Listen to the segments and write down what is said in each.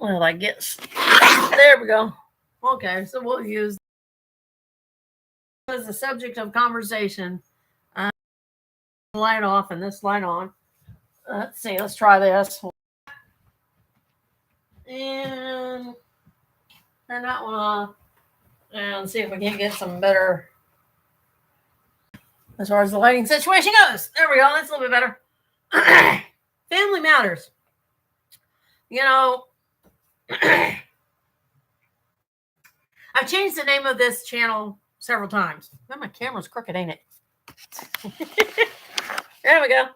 Well, I guess. There we go. Okay, so we'll use as the subject of conversation. Light off and this light on. Let's see. Let's try this. And turn that one off. And see if we can get some better as far as the lighting situation goes. There we go. That's a little bit better. Family matters. You know, I've changed the name of this channel several times. Oh, my camera's crooked, ain't it? There we go.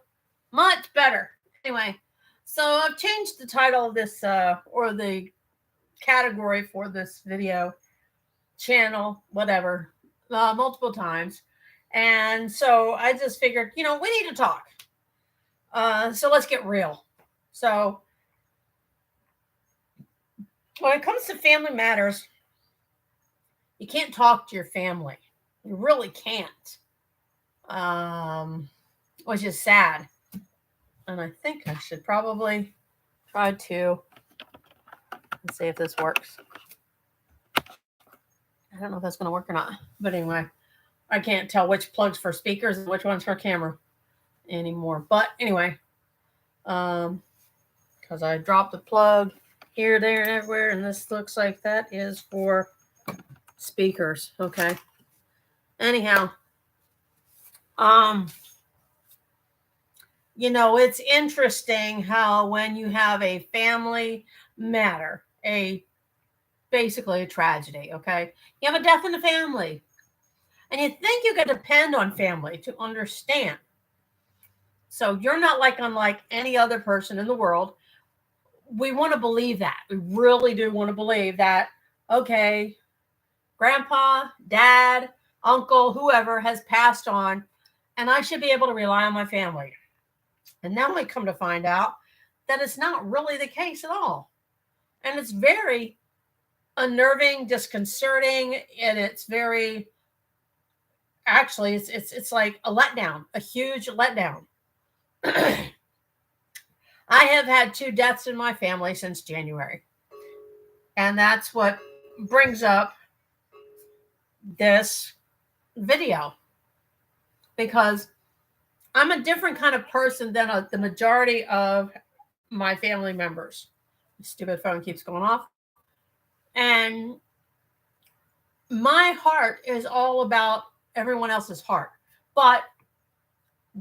Much better. Anyway, so I've changed the title of this, or the category for this video channel, whatever, multiple times. And so I just figured, we need to talk. So let's get real. So when it comes to family matters, you can't talk to your family. You really can't. Which is sad. And I think I should probably try to let's see if this works. I don't know if that's going to work or not. But anyway, I can't tell which plugs for speakers and which one's for camera anymore. But anyway, because I dropped the plug here, there, and everywhere. And this looks like that is for speakers. Okay. Anyhow, it's interesting how when you have a family matter, basically a tragedy, okay? You have a death in the family. And you think you can depend on family to understand. So you're not unlike any other person in the world. We want to believe that. We really do want to believe that, okay, grandpa, dad, uncle, whoever has passed on, and I should be able to rely on my family. And now I come to find out that it's not really the case at all. And it's very unnerving, disconcerting, and it's very, actually, it's like a letdown, a huge letdown. I have had 2 deaths in my family since January. And that's what brings up this video. Because I'm a different kind of person than the majority of my family members. The stupid phone keeps going off. And my heart is all about everyone else's heart. But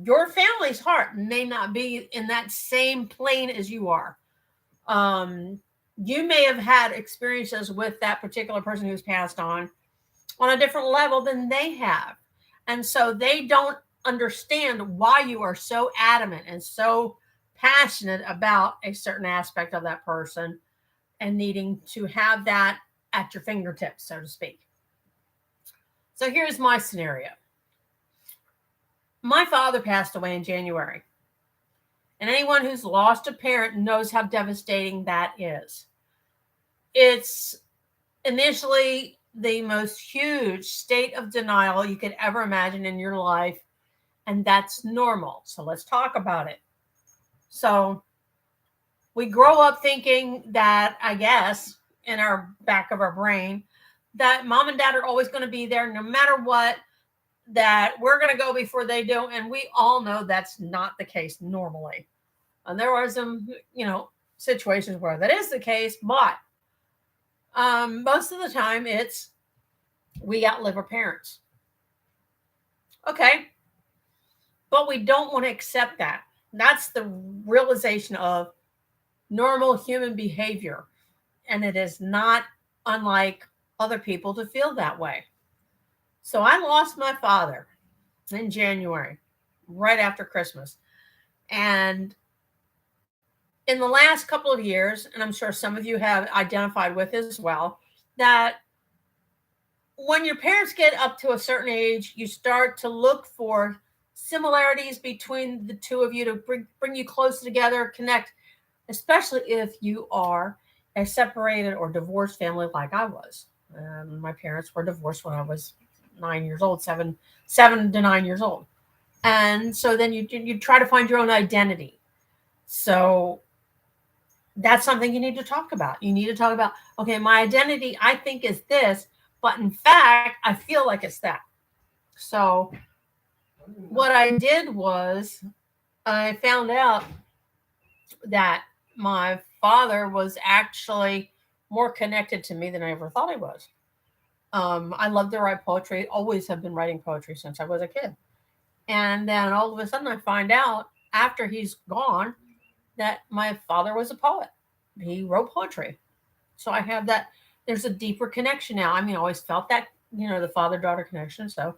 your family's heart may not be in that same plane as you are. You may have had experiences with that particular person who's passed on a different level than they have. And so they don't understand why you are so adamant and so passionate about a certain aspect of that person and needing to have that at your fingertips, so to speak. So here's my scenario. My father passed away in January. And anyone who's lost a parent knows how devastating that is. It's initially the most huge state of denial you could ever imagine in your life. And that's normal. So let's talk about it. So we grow up thinking that, I guess, in our back of our brain, that mom and dad are always going to be there no matter what, that we're going to go before they do. And we all know that's not the case normally. And there are some, situations where that is the case, but most of the time it's we outlive our parents. Okay. But we don't want to accept that. That's the realization of normal human behavior. And it is not unlike other people to feel that way. So I lost my father in January, right after Christmas. And in the last couple of years, and I'm sure some of you have identified with as well, that when your parents get up to a certain age, you start to look for similarities between the two of you to bring you closer together, connect, especially if you are a separated or divorced family like I was. My parents were divorced when I was 9 years old, 7 to 9 years old. And so then you try to find your own identity. So that's something you need to talk about. You need to talk about, okay, my identity I think is this, but in fact, I feel like it's that. So what I did was I found out that my father was actually more connected to me than I ever thought he was. I love to write poetry, always have been writing poetry since I was a kid. And then all of a sudden, I find out after he's gone that my father was a poet. He wrote poetry. So I have that, there's a deeper connection now. I mean, I always felt that, the father daughter connection. So,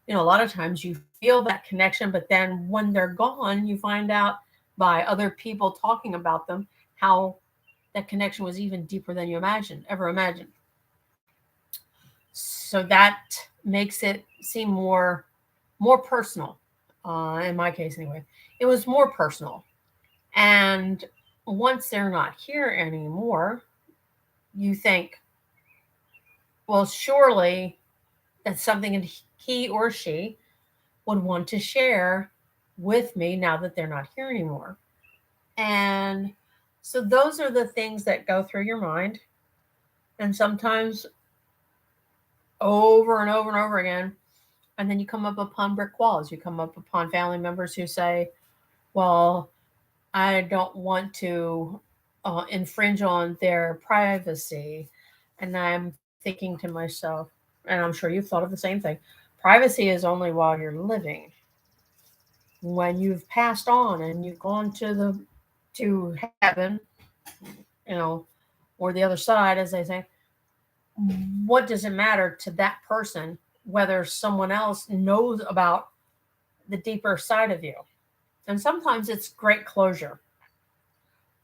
a lot of times you feel that connection, but then when they're gone, you find out by other people talking about them how that connection was even deeper than you ever imagined. So that makes it seem more personal. In my case, anyway, it was more personal. And once they're not here anymore, you think, well, surely that's something he or she would want to share with me now that they're not here anymore. And so those are the things that go through your mind. And sometimes over and over and over again. And then you come up upon brick walls. You come up upon family members who say, well, I don't want to infringe on their privacy. And I'm thinking to myself, and I'm sure you've thought of the same thing, privacy is only while you're living. When you've passed on and you've gone to heaven, you know, or the other side, as they say, what does it matter to that person whether someone else knows about the deeper side of you? And sometimes it's great closure.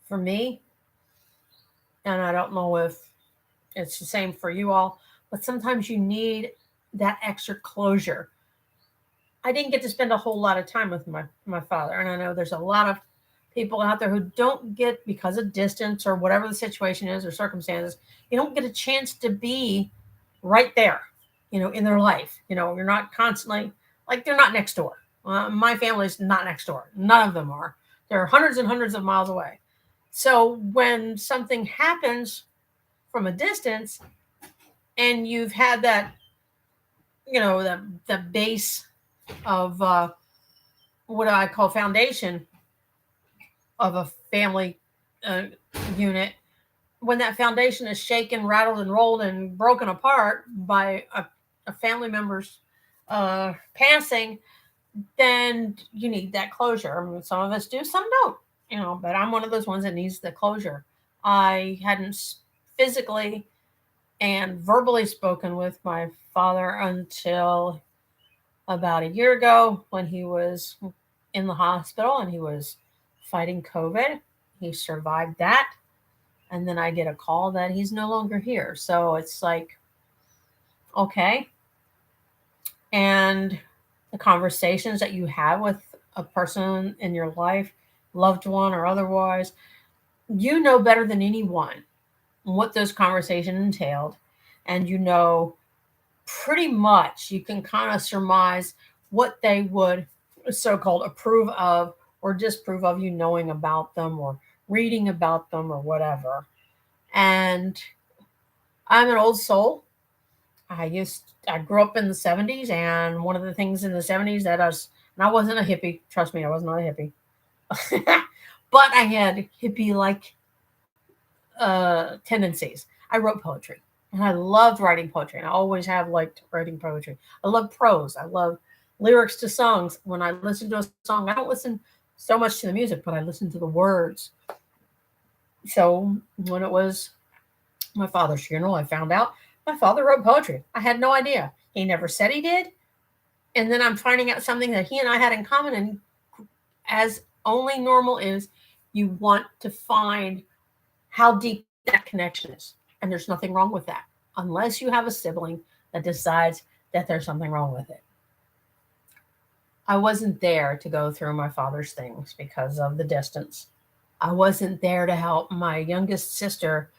For me, and I don't know if it's the same for you all, but sometimes you need that extra closure. I didn't get to spend a whole lot of time with my father, and I know there's a lot of people out there who don't get, because of distance or whatever the situation is or circumstances, you don't get a chance to be right there, in their life. You're not constantly, like, they're not next door. My family's not next door. None of them are. They're hundreds and hundreds of miles away. So when something happens from a distance and you've had that, the base of what I call foundation of a family uh, unit, when that foundation is shaken, rattled, and rolled and broken apart by a family member's passing, then you need that closure. I mean, some of us do, some don't, but I'm one of those ones that needs the closure. I hadn't physically and verbally spoken with my father until about a year ago when he was in the hospital and he was fighting COVID. He survived that. And then I get a call that he's no longer here. So it's like, okay. And the conversations that you have with a person in your life, loved one or otherwise, you know better than anyone what those conversations entailed. And pretty much, you can kind of surmise what they would so-called approve of or disapprove of you knowing about them or reading about them or whatever. And I'm an old soul. I grew up in the 70s, and one of the things in the 70s that and I wasn't a hippie, trust me, I was not a hippie. But I had hippie like tendencies. I wrote poetry, and I loved writing poetry, and I always have liked writing poetry. I love prose. I love lyrics to songs. When I listen to a song, I don't listen so much to the music, but I listen to the words. So when it was my father's funeral, I found out my father wrote poetry. I had no idea. He never said he did. And then I'm finding out something that he and I had in common. And as only normal is, you want to find how deep that connection is. And there's nothing wrong with that, unless you have a sibling that decides that there's something wrong with it. I wasn't there to go through my father's things because of the distance. I wasn't there to help my youngest sister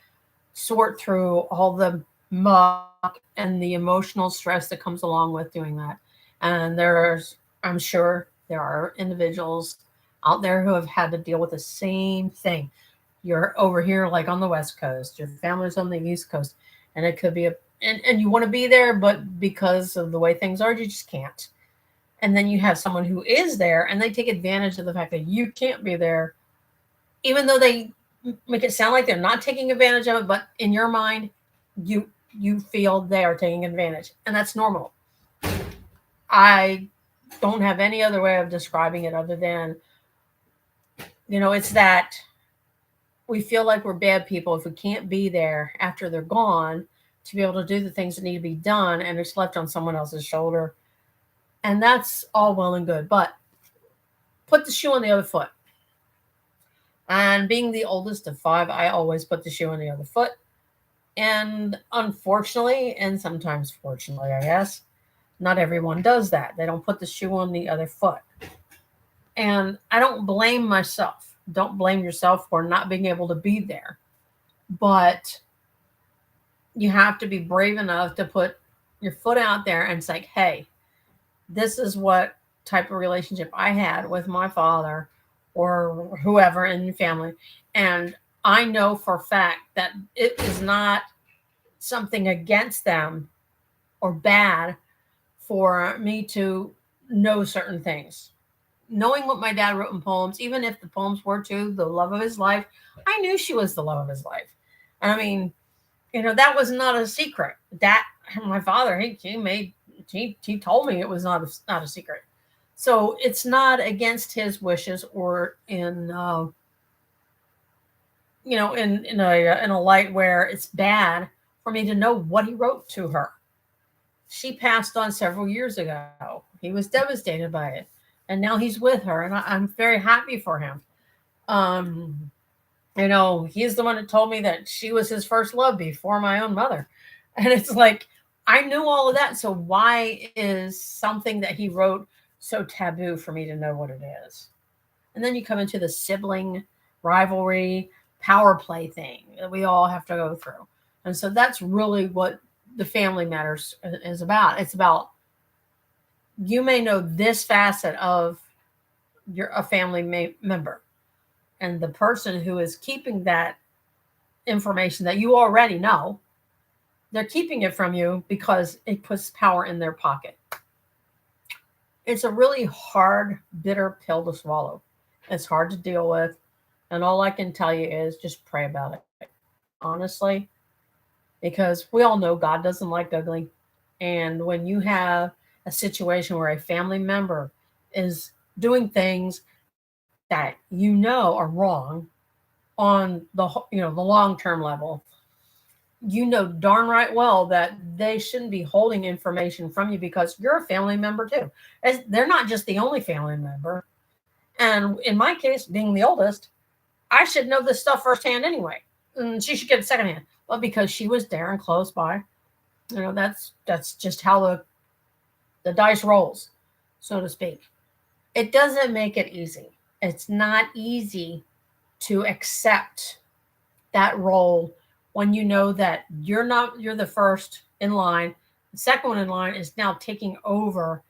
sort through all the muck and the emotional stress that comes along with doing that. And I'm sure there are individuals out there who have had to deal with the same thing. You're over here, like on the West Coast, your family's on the East Coast, and it could be and you want to be there, but because of the way things are, you just can't. And then you have someone who is there and they take advantage of the fact that you can't be there, even though they make it sound like they're not taking advantage of it, but in your mind, you you feel they are taking advantage, and that's normal. I don't have any other way of describing it other than, it's that we feel like we're bad people if we can't be there after they're gone to be able to do the things that need to be done, and it's left on someone else's shoulder. And that's all well and good, but put the shoe on the other foot. And being the oldest of five, I always put the shoe on the other foot. And unfortunately, and sometimes fortunately, I guess, not everyone does that. They don't put the shoe on the other foot. And I don't blame myself. Don't blame yourself for not being able to be there. But you have to be brave enough to put your foot out there and say, hey, this is what type of relationship I had with my father or whoever in your family. And I know for a fact that it is not something against them or bad for me to know certain things. Knowing what my dad wrote in poems, even if the poems were to the love of his life, I knew she was the love of his life. And I mean, that was not a secret. That my father, he told me it was not a secret. So it's not against his wishes or in a light where it's bad for me to know what he wrote to her. She passed on several years ago. He was devastated by it, and now he's with her, and I'm very happy for him. Um, he's the one that told me that she was his first love before my own mother, and it's like I knew all of that. So why is something that he wrote so taboo for me to know what it is? And then you come into the sibling rivalry, power play thing that we all have to go through. And so that's really what the family matters is about. It's about you may know this facet of a family member, and the person who is keeping that information that you already know, they're keeping it from you because it puts power in their pocket. It's a really hard, bitter pill to swallow. It's hard to deal with. And all I can tell you is just pray about it, honestly, because we all know God doesn't like ugly. And when you have a situation where a family member is doing things that are wrong on the long-term level, you know darn right well that they shouldn't be holding information from you because you're a family member too. They're not just the only family member. And in my case, being the oldest, I should know this stuff firsthand anyway. And she should get it secondhand. But because she was there and close by, that's just how the dice rolls, so to speak. It doesn't make it easy. It's not easy to accept that role when you know that you're the first in line. The second one in line is now taking over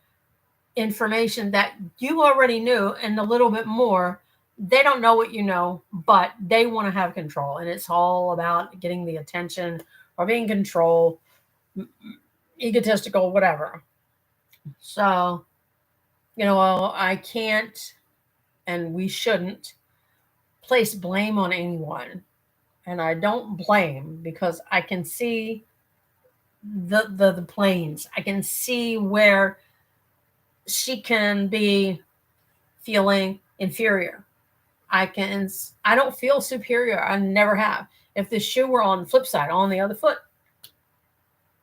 information that you already knew and a little bit more. They don't know what you know, but they want to have control. And it's all about getting the attention or being control, egotistical, whatever. So, I can't and we shouldn't place blame on anyone. And I don't blame because I can see the planes. I can see where she can be feeling inferior. I don't feel superior. I never have. If the shoe were on the flip side, on the other foot,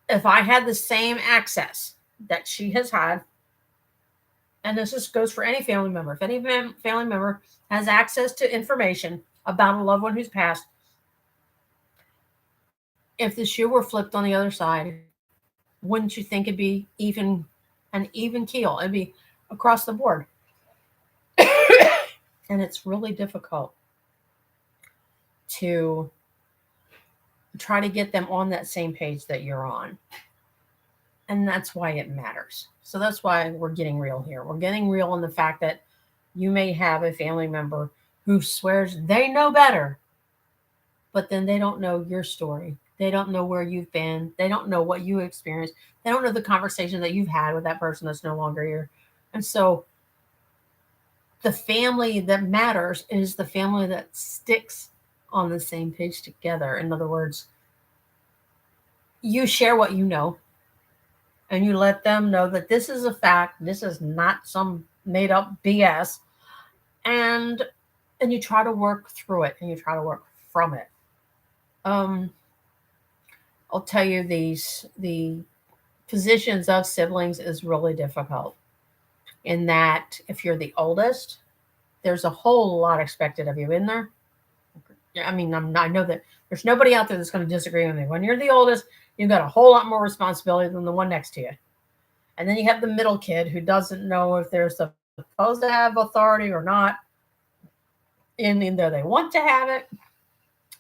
if I had the same access that she has had, and this just goes for any family member, if any family member has access to information about a loved one who's passed, if the shoe were flipped on the other side, wouldn't you think it'd be an even keel? It'd be across the board. And it's really difficult to try to get them on that same page that you're on. And that's why it matters. So that's why we're getting real here. We're getting real in the fact that you may have a family member who swears they know better but then they don't know your story. They don't know where you've been. They don't know what you experienced. They don't know the conversation that you've had with that person that's no longer here. And so the family that matters is the family that sticks on the same page together. In other words, you share what you know and you let them know that this is a fact, this is not some made up BS, and you try to work through it and you try to work from it. Um, I'll tell you the positions of siblings is really difficult in that if you're the oldest, there's a whole lot expected of you in there. I mean, I know that there's nobody out there that's going to disagree with me. When you're the oldest, you've got a whole lot more responsibility than the one next to you. And then you have the middle kid who doesn't know if they're supposed to have authority or not. And either they want to have it.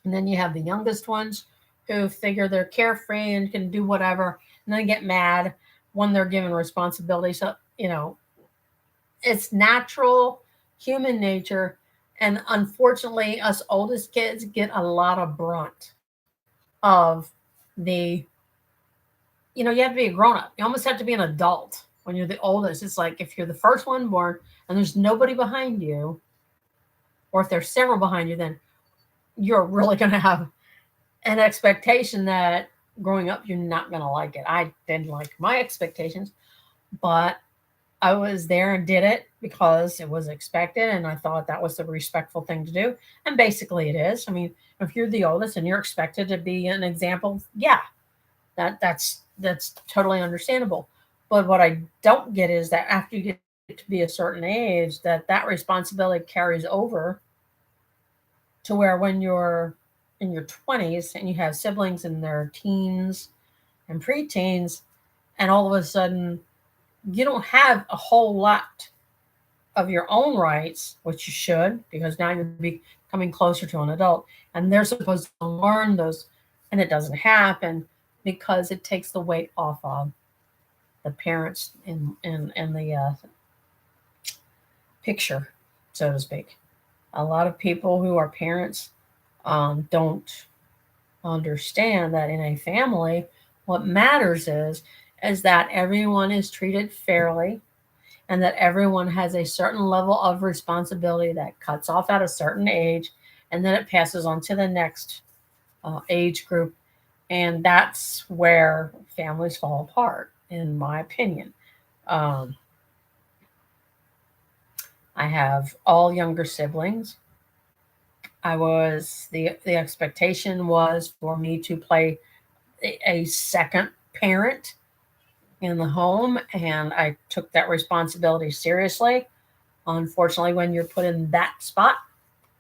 And then you have the youngest ones who figure they're carefree and can do whatever. And then get mad when they're given responsibility. So, it's natural human nature. And unfortunately, us oldest kids get a lot of brunt of the, you have to be a grown up. You almost have to be an adult when you're the oldest. It's like if you're the first one born and there's nobody behind you, or if there's several behind you, then you're really going to have an expectation that growing up, you're not going to like it. I didn't like my expectations, but I was there and did it because it was expected, and I thought that was the respectful thing to do. And basically, it is. I mean, if you're the oldest and you're expected to be an example, yeah, that's totally understandable. But what I don't get is that after you get to be a certain age, that responsibility carries over to where when you're in your 20s and you have siblings in their teens and preteens, and all of a sudden you don't have a whole lot of your own rights, which you should, because now you're becoming closer to an adult, and they're supposed to learn those, and it doesn't happen because it takes the weight off of the parents in the picture, so to speak. A lot of people who are parents don't understand that in a family, what matters is that everyone is treated fairly and that everyone has a certain level of responsibility that cuts off at a certain age and then it passes on to the next age group. And that's where families fall apart, in my opinion. Um, I have all younger siblings. The expectation was for me to play a second parent in the home, and I took that responsibility seriously. Unfortunately, when you're put in that spot,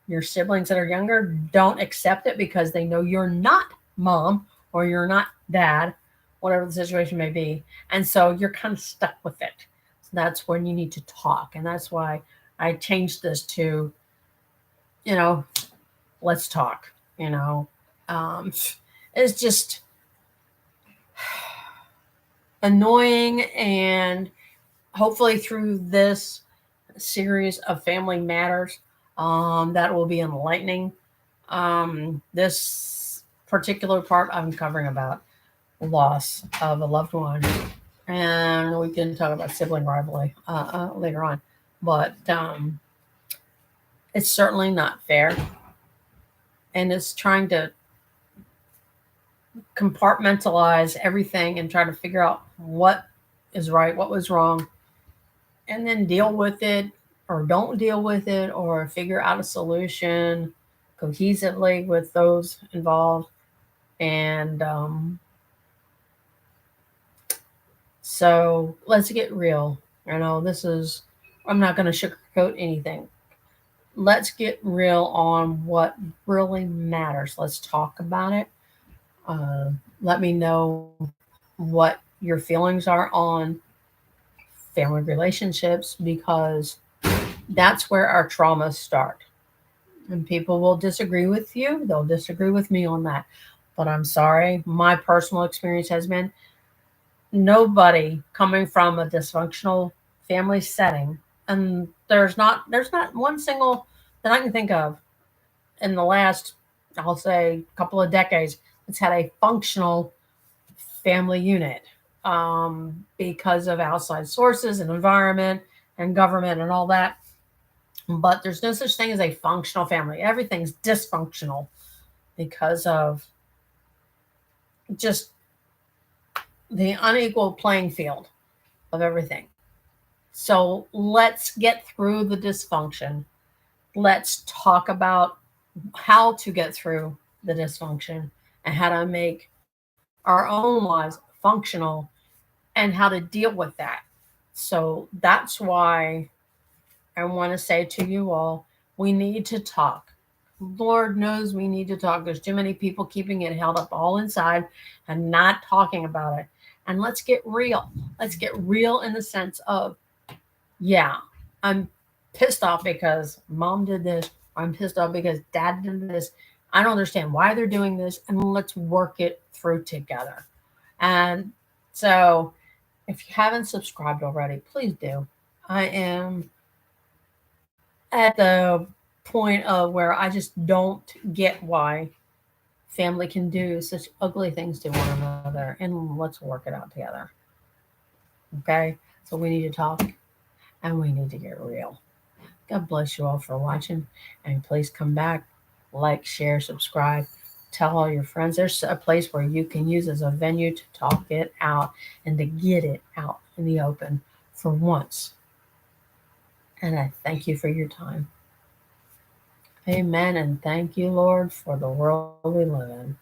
your siblings that are younger don't accept it because they know you're not mom or you're not dad, whatever the situation may be. And so you're kind of stuck with it. So that's when you need to talk. And that's why I changed this to, you know, let's talk, you know. Um, it's just annoying, and hopefully through this series of family matters, that will be enlightening. This particular part I'm covering about loss of a loved one, and we can talk about sibling rivalry later on, but it's certainly not fair, and it's trying to compartmentalize everything and try to figure out what is right, what was wrong, and then deal with it or don't deal with it or figure out a solution cohesively with those involved. And so let's get real. I'm not going to sugarcoat anything. Let's get real on what really matters. Let's talk about it. Uh, Let me know what your feelings are on family relationships, because that's where our traumas start. And people will disagree with you, they'll disagree with me on that. But I'm sorry, my personal experience has been nobody coming from a dysfunctional family setting, and there's not one single that I can think of in the last I'll say, a couple of decades, it's had a functional family unit because of outside sources and environment and government and all that. But there's no such thing as a functional family. Everything's dysfunctional because of just the unequal playing field of everything. So let's get through the dysfunction. Let's talk about how to get through the dysfunction and how to make our own lives functional and how to deal with that. So that's why I want to say to you all, we need to talk. Lord knows we need to talk. There's too many people keeping it held up all inside and not talking about it. And let's get real. Let's get real in the sense of, yeah, I'm pissed off because mom did this. I'm pissed off because dad did this. I don't understand why they're doing this. And let's work it through together. And so if you haven't subscribed already, please do. I am at the point of where I just don't get why family can do such ugly things to one another, and let's work it out together. Okay? So we need to talk and we need to get real. God bless you all for watching, and please come back, like, share, subscribe, tell all your friends. There's a place where you can use as a venue to talk it out and to get it out in the open for once. And I thank you for your time. Amen. And thank you, Lord, for the world we live in.